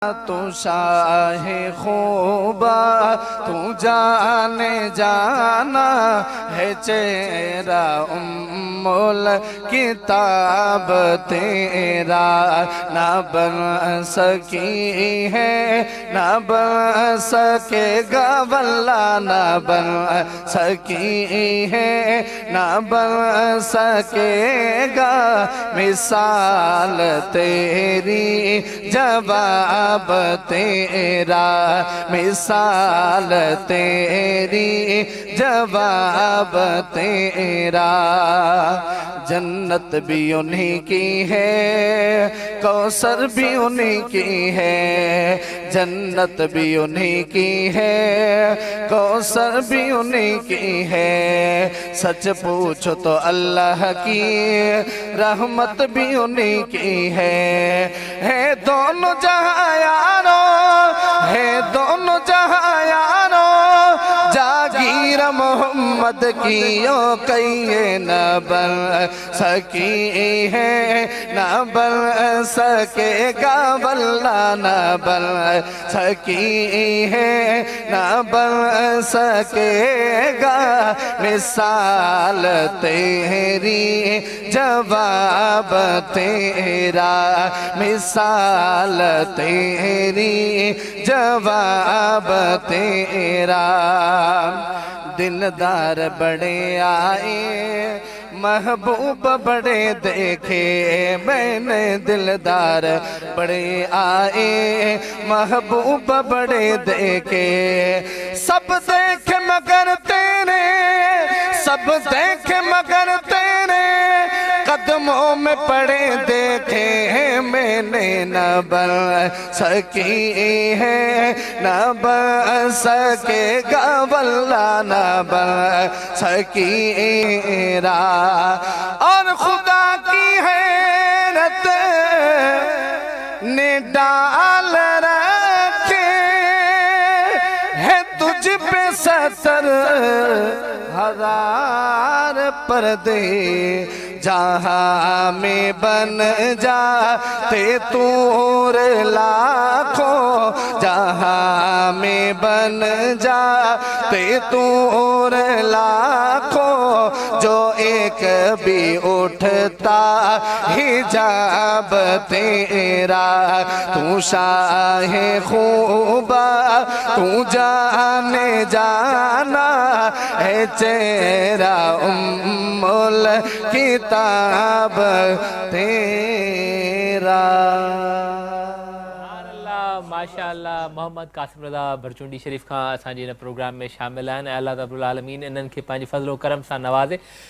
تو شاہ خوبا تو جانے جانا ہے چہرہ کتاب تیرا نہ بن سکی ہے نہ بن سکے گا واللہ نہ بن سکی ہے نہ بن سکے گا مثال تیری جواب تیرا مثال تیری جواب تیرا جنت بھی انہی کی ہے کوثر بھی انہی کی ہے جنت بھی انہی کی ہے کوثر بھی انہی کی ہے سچ پوچھو تو اللہ کی رحمت بھی انہی کی ہے دونوں جہاں یارو ہے دونوں جہاں یارو جاگیر محمد کی یوں کہیے نہ بن سکی ہے نہ بن سکے گا واللہ نہ بن سکی ہے نہ بن سکے گا مثال تیری جواب تیرا مثال تیری جواب تیرا دلدار بڑے آئے محبوب بڑے دیکھے میں نے دلدار بڑے آئے محبوب بڑے دیکھے سب دیکھے مگر تیرے سب دیکھے مگر تیرے قدموں میں پڑے دیکھے میں نے نہ بن سکی ہے نہ بن سکے گا واللہ نہ بن سکی را اور خدا کی حیرت نے ڈال رکھے ہے تجھ پہ 70,000 پردے جہاں میں بن جاتے طور لاکھوں جہاں میں بن جاتے طور لاکھوں جو ایک بھی اٹھتا حجاب تیرا تو شاہ خوبا تو جانے جانا ہے چہرہ کتاب تیرا ماشاءاللہ محمد قاسم رضا بھرچونڈی شریف خان اسان جی ان پروگرام میں شامل ہیں اللہ رب العالمین انہن کے پنج فضل و کرم سان نوازے